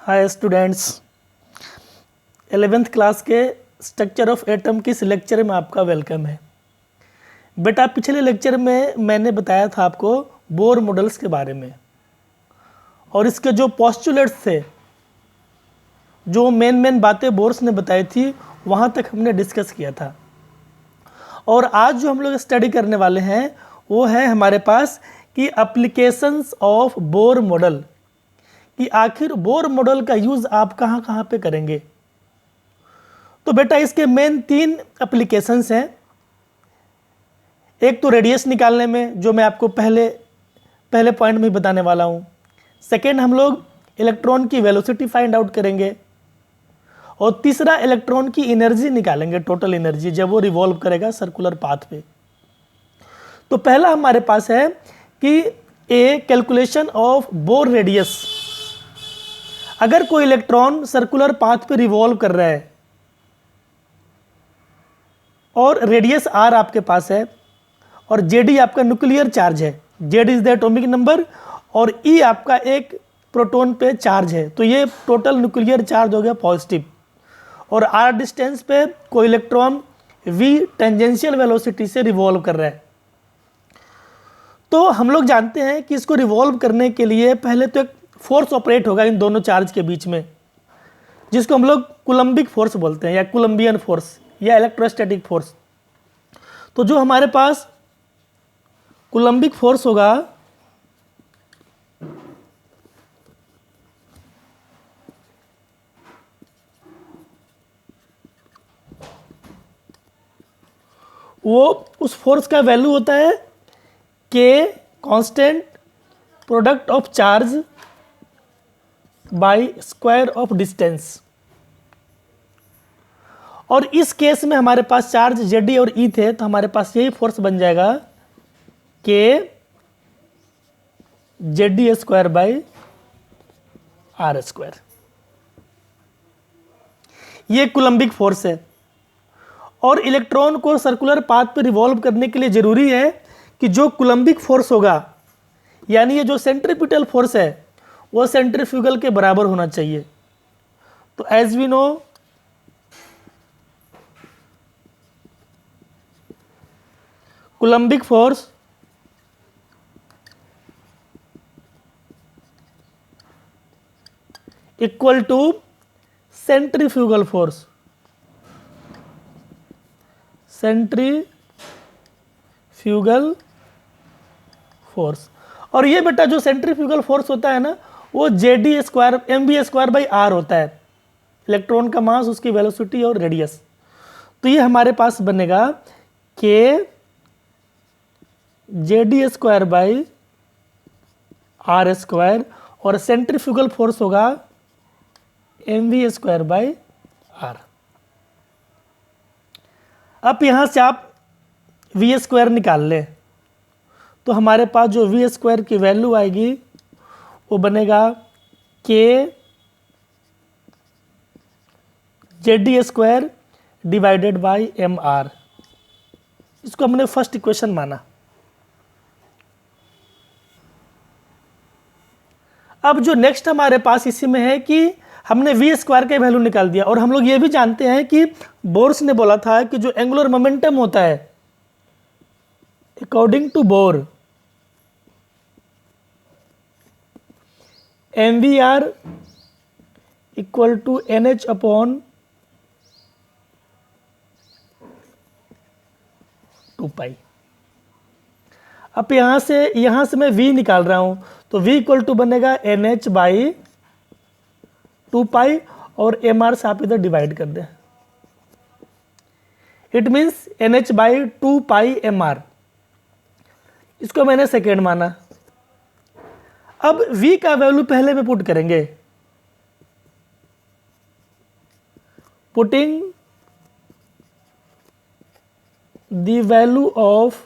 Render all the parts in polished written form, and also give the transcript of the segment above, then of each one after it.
Hi students, 11th class के structure of atom की इस लेक्चर में आपका वेलकम है। बेटा पिछले लेक्चर में मैंने बताया था आपको बोर मॉडल्स के बारे में और इसके जो पोस्टुलेट्स थे, जो मेन बातें बोर्स ने बताई थी, वहाँ तक हमने डिस्कस किया था। और आज जो हम लोग स्टडी करने वाले हैं वो है हमारे पास कि एप्लीकेशंस ऑफ बोर मॉडल, कि आखिर बोर मॉडल का यूज़ आप कहाँ कहाँ पे करेंगे। तो बेटा इसके मेन 3 एप्लीकेशंस हैं। एक तो रेडियस निकालने में, जो मैं आपको पहले पॉइंट में बताने वाला हूँ। सेकेंड, हम लोग इलेक्ट्रॉन की वेलोसिटी फाइंड आउट करेंगे। और तीसरा, इलेक्ट्रॉन की एनर्जी निकालेंगे, टोटल एनर्जी, जब वो रिवॉल्व करेगा सर्कुलर पाथ पे। तो पहला हमारे पास है कि ए कैलकुलेशन ऑफ बोर रेडियस। अगर कोई इलेक्ट्रॉन सर्कुलर पाथ पे रिवॉल्व कर रहा है और रेडियस आर आपके पास है और जेडी आपका न्यूक्लियर चार्ज है, Z is the atomic number और ई आपका एक प्रोटॉन पे चार्ज है, तो ये टोटल न्यूक्लियर चार्ज हो गया पॉजिटिव। और आर डिस्टेंस पे कोई इलेक्ट्रॉन वी टेंजेंशियल वेलोसिटी से रिवॉल्व कर रहा है। तो हम लोग जानते हैं कि इसको रिवॉल्व करने के लिए पहले तो एक फोर्स ऑपरेट होगा इन दोनों चार्ज के बीच में, जिसको हम लोग कूलम्बिक फोर्स बोलते हैं, या कूलम्बियन फोर्स, या इलेक्ट्रोस्टैटिक फोर्स। तो जो हमारे पास कूलम्बिक फोर्स होगा वो उस फोर्स का वैल्यू होता है के constant product of charge by square of distance. और इस केस में हमारे पास चार्ज जेडी और ई थे, तो हमारे पास यही फोर्स बन जाएगा k Z e square by r square. ये कूलम्बिक फोर्स है। और इलेक्ट्रॉन को सर्कुलर पाथ पर रिवॉल्व करने के लिए जरूरी है कि जो कूलम्बिक फोर्स होगा, यानी ये जो सेंट्रीपिटल फोर्स है, वो सेंट्रीफ्यूगल के बराबर होना चाहिए। तो as we know coulombic force equal to centrifugal force, centrifugal force. और ये बेटा जो सेंट्रीफ्यूगल फोर्स होता है ना, वो Z e square m square by r होता है, इलेक्ट्रॉन का मास, उसकी वेलोसिटी और रेडियस। तो ये हमारे पास बनेगा k Z e square by r square, और सेंट्रीफ्यूगल फोर्स होगा एम स्क्वायर बाई आर। अब यहां से आप वी स्क्वायर निकाल लें, तो हमारे पास जो वी स्क्वायर की वैल्यू आएगी वो बनेगा k Z e square divided by m r. इसको हमने फर्स्ट इक्वेशन माना। अब जो नेक्स्ट हमारे पास इसी में है कि हमने वी स्क्वायर का वैल्यू निकाल दिया, और हम लोग ये भी जानते हैं कि बोर्स ने बोला था कि जो एंगुलर मोमेंटम होता है according to Bohr, m v r equal to n h upon 2 pi. अब यहां से मैं v निकाल रहा हूं, तो v इक्वल टू बनेगा एन एच बाई 2 पाई, और एम आर से आप इधर डिवाइड कर दें। It means n h by 2 pi m r. इसको मैंने सेकेंड माना। अब v का वैल्यू पहले में पुट करेंगे, putting the value of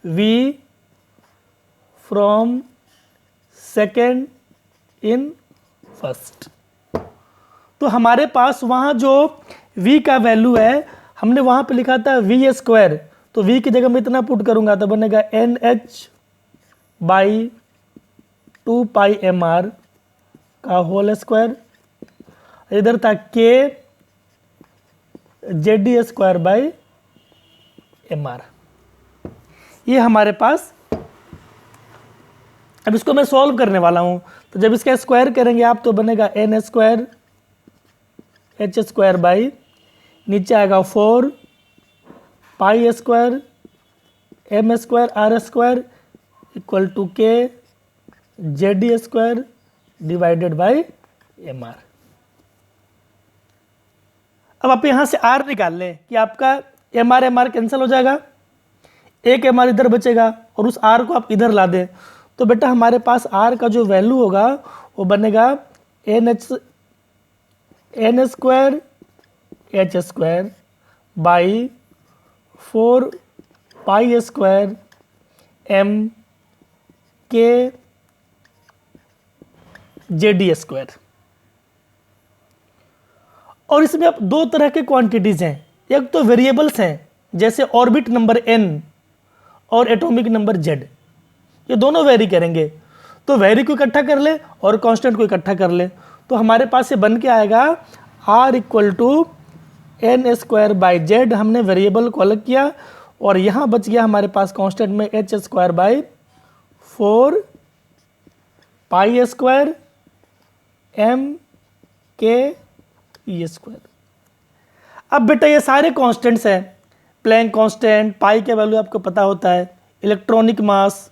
v from second in first. तो हमारे पास वहाँ जो v का वैल्यू है, हमने वहाँ पे लिखा था वी स्क्वायर, तो v की जगह मैं इतना पुट करूँगा तो बनेगा n h by 2 pi m r का होल स्क्वायर, इधर था k Z square by m r. ये हमारे पास, अब इसको मैं सॉल्व करने वाला हूं, तो जब इसका स्क्वायर करेंगे आप तो बनेगा n square h square by, नीचे आएगा 4 pi square m square r square equal to k Z square divided by m r. अब आप यहां से आर निकाल लें कि आपका एम आर कैंसिल हो जाएगा, एक एम आर इधर बचेगा और उस आर को आप इधर ला दें, तो बेटा हमारे पास आर का जो वैल्यू होगा वो बनेगा n square h square by 4 pi square m k Z e square. और इसमें अब दो तरह के क्वांटिटीज हैं, एक तो वेरिएबल्स हैं जैसे ऑर्बिट नंबर n और एटॉमिक नंबर z, ये दोनों वेरी करेंगे, तो वेरी को इकट्ठा कर ले और कांस्टेंट को इकट्ठा कर ले, तो हमारे पास ये बन के आएगा r equal to n square by Z. हमने वेरिएबल को अलग किया और यहाँ बच गया हमारे पास कांस्टेंट में h square by 4 pi square m k e square. अब बेटा ये सारे कांस्टेंट्स हैं, प्लैंक कांस्टेंट, पाई का वैल्यू आपको पता होता है, इलेक्ट्रॉनिक मास,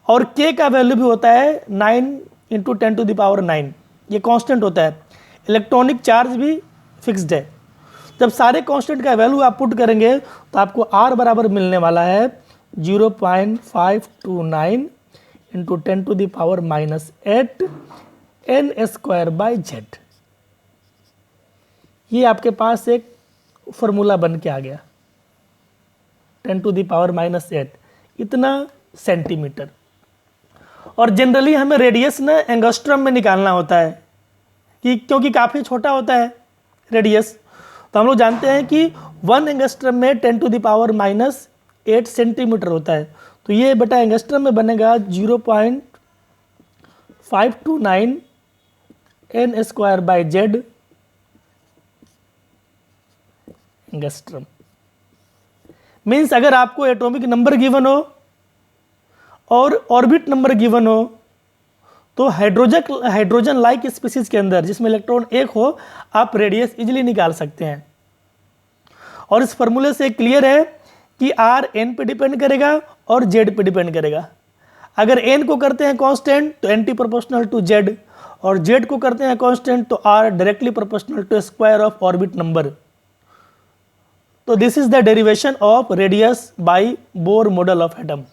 और के का वैल्यू भी होता है 9 × 10⁹, ये कांस्टेंट होता है। इलेक्ट्रॉनिक चार्ज भी फिक्स्ड है। जब सारे कांस्टेंट का वैल्यू आप पुट करेंगे तो आपको आर बराबर मिलने वाला है 0.529 × 10⁻8 एन स्क्वायर बाई जेड। ये आपके पास एक फॉर्मूला बन के आ गया, 10⁻8 इतना सेंटीमीटर। और जनरली हमें रेडियस ना एंगस्ट्रम में निकालना होता है कि क्योंकि काफ़ी छोटा होता है रेडियस, तो हम लोग जानते हैं कि 1 एंगस्ट्रम में 10⁻8 सेंटीमीटर होता है। तो ये बेटा एंगस्ट्रम में बनेगा 0.529 n square by Z angstrom. Means अगर आपको एटॉमिक नंबर गिवन हो और ऑर्बिट नंबर गिवन हो तो हाइड्रोजन लाइक स्पीसीज के अंदर जिसमें इलेक्ट्रॉन एक हो, आप रेडियस इजीली निकाल सकते हैं। और इस फॉर्मूले से क्लियर है कि आर एन पे डिपेंड करेगा और जेड पे डिपेंड करेगा। अगर एन को करते हैं कांस्टेंट तो एंटी प्रोपोर्शनल टू जेड, और जेड को करते हैं कांस्टेंट तो r directly proportional to square of orbit number. तो this is the derivation of radius by Bohr model of atom.